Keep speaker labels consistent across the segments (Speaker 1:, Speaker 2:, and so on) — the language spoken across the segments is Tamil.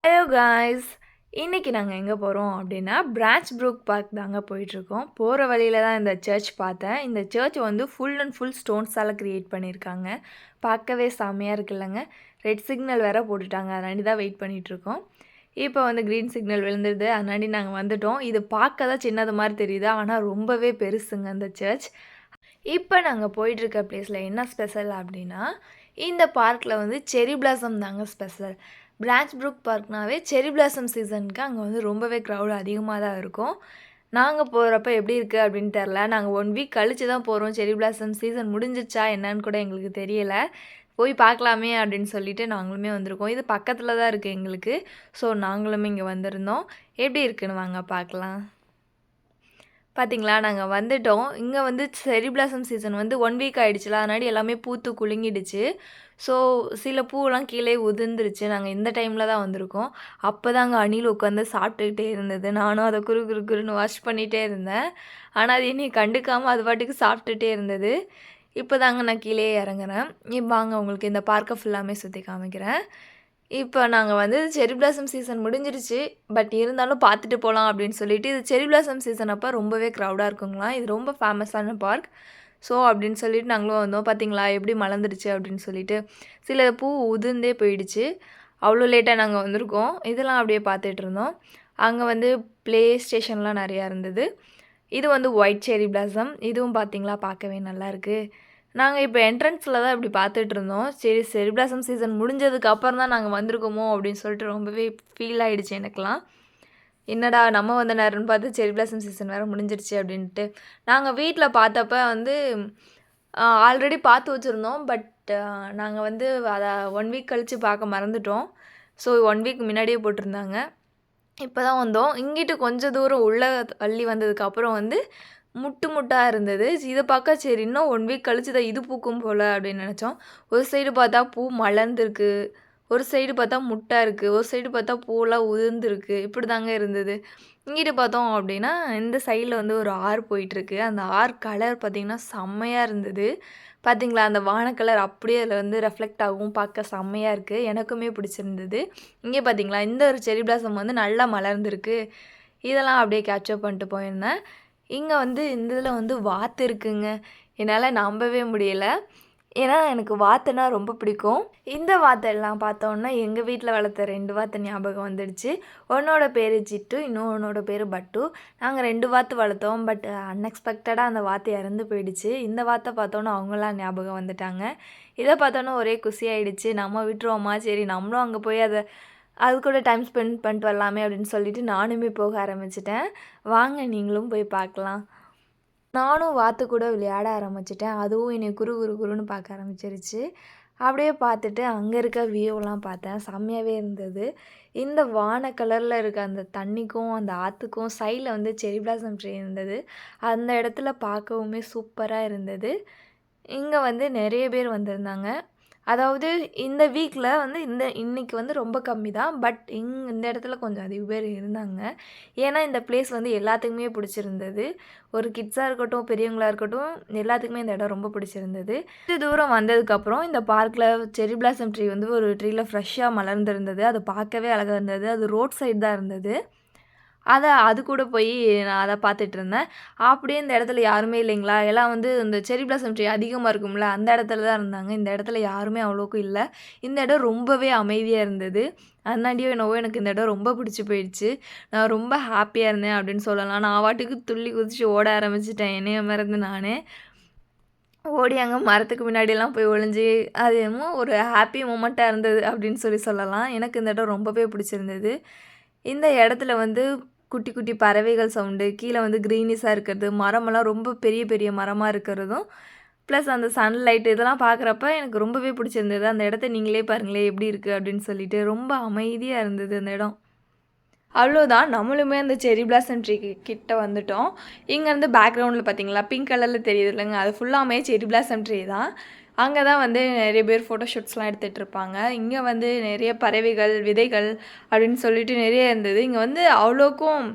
Speaker 1: ஹலோ காய்ஸ், இன்றைக்கி நாங்கள் எங்கே போகிறோம் அப்படின்னா பிரான்ச் ப்ரூக் பார்க் தாங்க போயிட்டுருக்கோம். போகிற வழியில் தான் இந்த சர்ச் பார்த்தேன். இந்த சர்ச் வந்து ஃபுல் அண்ட் ஃபுல் ஸ்டோன்ஸால் க்ரியேட் பண்ணியிருக்காங்க. பார்க்கவே செம்மையாக இருக்குல்லங்க. ரெட் சிக்னல் வேறு போட்டுட்டாங்க, அதனாடி தான் வெயிட் பண்ணிகிட்ருக்கோம். இப்போ வந்து க்ரீன் சிக்னல் விழுந்துருது, அதனாடி நாங்கள் வந்துட்டோம். இது பார்க்க தான் சின்னது மாதிரி தெரியுது, ஆனால் ரொம்பவே பெருசுங்க அந்த சர்ச். இப்போ நாங்கள் போயிட்டுருக்க ப்ளேஸில் என்ன ஸ்பெஷல் அப்படின்னா, இந்த பார்க்கில் வந்து செரி பிளாசம் தாங்க ஸ்பெஷல். பிரான்ச் ப்ரூக் பார்க்னாவே செரி பிளாசம் சீசனுக்கு அங்கே வந்து ரொம்பவே க்ரௌட் அதிகமாக தான் இருக்கும். நாங்கள் போகிறப்ப எப்படி இருக்குது அப்படின்னு தெரில. நாங்கள் 1 வீக் கழித்து தான் போகிறோம். செரி பிளாசம் சீசன் முடிஞ்சிச்சா என்னன்னு கூட எங்களுக்கு தெரியலை. போய் பார்க்கலாமே அப்படின்னு சொல்லிட்டு நாங்களுமே வந்திருக்கோம். இது பக்கத்தில் தான் இருக்குது எங்களுக்கு. ஸோ நாங்களுமே இங்கே வந்திருந்தோம். எப்படி இருக்குன்னு வாங்க பார்க்கலாம். பார்த்தீங்களா, நாங்கள் வந்துட்டோம். இங்கே வந்து செரி பிளாசம் சீசன் வந்து 1 வீக் ஆகிடுச்சுல, அதனாடி எல்லாமே பூத்து குலுங்கிடுச்சு. ஸோ சில பூவெல்லாம் கீழே உதிர்ந்துருச்சு. நாங்கள் இந்த டைமில் தான் வந்திருக்கோம். அப்போ தாங்க அணில் உட்காந்து சாப்பிட்டுக்கிட்டே இருந்தது. நானும் அதை குறு குறு குருன்னு வாஷ் பண்ணிகிட்டே இருந்தேன். ஆனால் அது என்னை கண்டுக்காமல் அது பாட்டுக்கு சாப்பிட்டுட்டே இருந்தது. இப்போ தாங்க நான் கீழே இறங்குறேன். வாங்க உங்களுக்கு இந்த பார்க்கை ஃபுல்லாமே சுற்றி காமிக்கிறேன். இப்போ நாங்கள் வந்து செரி பிளாசம் சீசன் முடிஞ்சிருச்சு. பட் இருந்தாலும் பார்த்துட்டு போகலாம் அப்படின்னு சொல்லிட்டு, இது செரி பிளாசம் சீசன் அப்போ ரொம்பவே க்ரௌடாக இருக்குங்களாம். இது ரொம்ப ஃபேமஸான பார்க். ஸோ அப்படின்னு சொல்லிட்டு நாங்களும் வந்தோம். பார்த்தீங்களா எப்படி மலர்ந்துருச்சு அப்படின்னு சொல்லிட்டு. சில பூ உதிர்ந்தே போயிடுச்சு. அவ்வளோ லேட்டாக நாங்கள் வந்திருக்கோம். இதெல்லாம் அப்படியே பார்த்துட்டு இருந்தோம். அங்கே வந்து ப்ளே ஸ்டேஷன்லாம் நிறையா இருந்தது. இது வந்து ஒயிட் செரி பிளாசம். இதுவும் பார்த்தீங்களா பார்க்கவே நல்லாயிருக்கு. நாங்கள் இப்போ என்ட்ரன்ஸில் தான் இப்படி பார்த்துட்டு இருந்தோம். சரி, செரி பிளாசம் சீசன் முடிஞ்சதுக்கு அப்புறம் தான் நாங்கள் வந்திருக்கோமோ அப்படின்னு சொல்லிட்டு ரொம்பவே ஃபீல் ஆகிடுச்சு எனக்குலாம். என்னடா நம்ம வந்த நேரம்னு பார்த்து செரி பிளாசம் சீசன் வேறு முடிஞ்சிருச்சு அப்படின்ட்டு. நாங்கள் வீட்டில் பார்த்தப்ப வந்து ஆல்ரெடி பார்த்து வச்சுருந்தோம். பட் நாங்கள் வந்து அதை 1 வீக் கழித்து பார்க்க மறந்துட்டோம். ஸோ 1 வீக் முன்னாடியே போட்டிருந்தாங்க. இப்போ தான் வந்தோம். இங்கிட்டு கொஞ்சம் தூரம் உள்ளே தள்ளி வந்ததுக்கப்புறம் வந்து முட்டாக இருந்தது. இதை பார்க்க சரி இன்னும் 1 வீக் கழிச்சு தான் இது பூக்கும் போல் அப்படின்னு நினச்சோம். ஒரு சைடு பார்த்தா பூ மலர்ந்துருக்கு, ஒரு சைடு பார்த்தா முட்டா இருக்குது, ஒரு சைடு பார்த்தா பூவெல்லாம் உதிர்ந்துருக்கு. இப்படி தாங்க இருந்தது. இங்கிட்டு பார்த்தோம் அப்படின்னா இந்த சைடில் வந்து ஒரு ஆறு போயிட்டுருக்கு. அந்த ஆறு கலர் பார்த்திங்கன்னா செம்மையாக இருந்தது. பார்த்திங்களா, அந்த வான கலர் அப்படியே அதில் வந்து ரெஃப்ளெக்ட் ஆகும். பார்க்க செம்மையாக இருக்குது. எனக்குமே பிடிச்சிருந்தது. இங்கே பார்த்திங்களா, இந்த ஒரு செரி பிளாசம் வந்து நல்லா மலர்ந்துருக்கு. இதெல்லாம் அப்படியே கேப்சர் பண்ணிட்டு போயிருந்தேன். இங்கே வந்து இந்த இதில் வந்து வாத்து இருக்குங்க. என்னால் நம்பவே முடியலை. ஏன்னா எனக்கு வாத்துனா ரொம்ப பிடிக்கும். இந்த வாத்தெல்லாம் பார்த்தோன்னா எங்கள் வீட்டில் வளர்த்த 2 வாத்து ஞாபகம் வந்துடுச்சு. ஒன்னோட பேர் ஜிட்டு, இன்னொன்னோட பேர் பட்டு. நாங்கள் 2 வாத்து வளர்த்தோம். பட் அன்எக்ஸ்பெக்டடாக அந்த வாத்து இறந்து போயிடுச்சு. இந்த வாத்தை பார்த்தோன்னா அவங்களாம் ஞாபகம் வந்துட்டாங்க. இதை பார்த்தோன்னா ஒரே குஷியாயிடுச்சு. நம்ம விட்டுருவோமா, சரி நம்மளும் அங்கே போய் அது கூட டைம் ஸ்பெண்ட் பண்ணிட்டு வரலாமே அப்படின்னு சொல்லிட்டு நானுமே போக ஆரம்பிச்சிட்டேன். வாங்க நீங்களும் போய் பார்க்கலாம். நானும் வாத்து கூட விளையாட ஆரம்பிச்சிட்டேன். அதுவும் என்னை குறு குறு குருன்னு பார்க்க ஆரம்பிச்சிருச்சு. அப்படியே பார்த்துட்டு அங்கே இருக்க வியூவெலாம் பார்த்தேன். செம்மையாகவே இருந்தது. இந்த வான கலரில் இருக்க அந்த தண்ணிக்கும் அந்த ஆற்றுக்கும் சைடில் வந்து செரி பிளாசம் ட்ரீ இருந்தது. அந்த இடத்துல பார்க்கவுமே சூப்பராக இருந்தது. இங்கே வந்து நிறைய பேர் வந்திருந்தாங்க. அதாவது இந்த வீக்கில் வந்து இன்றைக்கி வந்து ரொம்ப கம்மி தான். பட் இந்த இடத்துல கொஞ்சம் அதிக பேர் இருந்தாங்க. ஏன்னா இந்த பிளேஸ் வந்து எல்லாத்துக்குமே பிடிச்சிருந்தது. ஒரு கிட்ஸாக இருக்கட்டும், பெரியவங்களாக இருக்கட்டும், எல்லாத்துக்குமே இந்த இடம் ரொம்ப பிடிச்சிருந்தது. இது தூரம் வந்ததுக்கப்புறம் இந்த பார்க்கில் செரி பிளாசம் ட்ரீ வந்து ஒரு ட்ரீயில் ஃப்ரெஷ்ஷாக மலர்ந்துருந்தது. அது பார்க்கவே அழகாக இருந்தது. அது ரோட் சைடு தான் இருந்தது. அது கூட போய் நான் அதை பார்த்துட்டு இருந்தேன். அப்படியே இந்த இடத்துல யாருமே இல்லைங்களா, எல்லாம் வந்து இந்த செரி பிளாசம் ட்ரீ அதிகமாக இருக்கும்ல, அந்த இடத்துல தான் இருந்தாங்க. இந்த இடத்துல யாருமே அவ்வளோக்கும் இல்லை. இந்த இடம் ரொம்பவே அமைதியாக இருந்தது. அதனாடியோ என்னவோ எனக்கு இந்த இடம் ரொம்ப பிடிச்சி போயிடுச்சு. நான் ரொம்ப ஹாப்பியாக இருந்தேன் அப்படின்னு சொல்லலாம். நான் பாட்டுக்கு துள்ளி குதிச்சு ஓட ஆரம்பிச்சிட்டேன், என்னைய மறந்து நானே. ஓடி அங்கே மரத்துக்கு முன்னாடியெல்லாம் போய் ஒளிஞ்சு, அது என்னமோ ஒரு ஹாப்பி மூமெண்ட்டாக இருந்தது அப்படின்னு சொல்லலாம். எனக்கு இந்த இடம் ரொம்பவே பிடிச்சிருந்தது. இந்த இடத்துல வந்து குட்டி குட்டி பறவைகள் சவுண்டு, கீழே வந்து க்ரீனிஷாக இருக்கிறது, மரமெல்லாம் ரொம்ப பெரிய பெரிய மரமாக இருக்கிறதும், ப்ளஸ் அந்த சன்லைட் இதெல்லாம் பார்க்குறப்ப எனக்கு ரொம்பவே பிடிச்சிருந்தது. அந்த இடத்த நீங்களே பாருங்களேன் எப்படி இருக்குது அப்படின்னு சொல்லிட்டு. ரொம்ப அமைதியாக இருந்தது அந்த இடம். அவ்வளோதான், நம்மளுமே அந்த செரி பிளாசம் ட்ரீ கிட்ட வந்துட்டோம். இங்கேருந்து பேக்ரவுண்டில் பார்த்தீங்களா பிங்க் கலரில் தெரியுது இல்லைங்க, அது ஃபுல்லாமே செரி பிளாசம் ட்ரீ தான். அங்கே தான் வந்து நிறைய பேர் ஃபோட்டோஷூட்ஸ்லாம் எடுத்துகிட்டு இருப்பாங்க. இங்கே வந்து நிறைய பறவைகள், விதைகள் அப்படின்னு சொல்லிட்டு நிறைய இருந்தது. இங்கே வந்து அவ்வளோக்கும்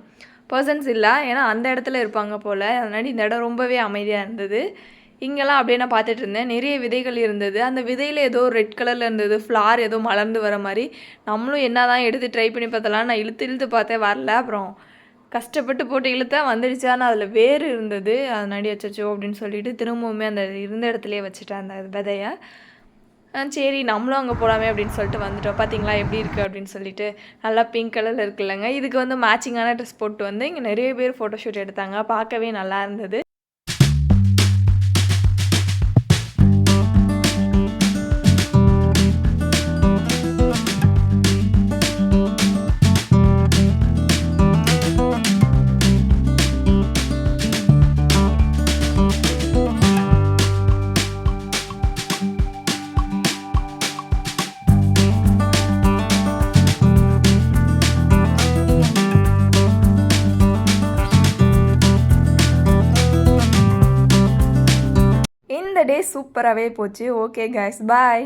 Speaker 1: பர்சன்ஸ் இல்லை, ஏன்னா அந்த இடத்துல இருப்பாங்க போல். அதனால இந்த இடம் ரொம்பவே அமைதியாக இருந்தது. இங்கெல்லாம் அப்படியே நான் பார்த்துட்டு இருந்தேன். நிறைய விதைகள் இருந்தது. அந்த விதையில ஏதோ ரெட் கலர்ல இருந்தது. ஃப்ளார் ஏதோ மலர்ந்து வர மாரி. நம்மளும் என்னதான் எடுத்து ட்ரை பண்ணி பார்த்தலாம். நான் இழுத்து இழுத்து பார்த்தேன் வரல. அப்புறம் கஷ்டப்பட்டு போட்டு இழுத்தேன் வந்துடுச்சு. ஆனால் அதில் வேர் இருந்தது. அதனாடி அச்சச்சோ அப்படின்னு சொல்லிட்டு திரும்பவுமே அந்த இருந்த இடத்துலயே வச்சுட்டேன் அந்த விதைய. சரி நம்மளும் அங்கே போகலாமே அப்படின்னு சொல்லிட்டு வந்துட்டோம். பார்த்தீங்களா எப்படி இருக்குது அப்படின்னு சொல்லிட்டு. நல்லா பிங்க் கலரில் இருக்குல்லங்க. இதுக்கு வந்து மேட்சிங்கான ட்ரெஸ் போட்டு வந்து இங்கே நிறைய பேர் ஃபோட்டோஷூட் எடுத்தாங்க. பார்க்கவே நல்லா இருந்தது. இந்த டே சூப்பராகவே போச்சு. ஓகே கைஸ், பாய்.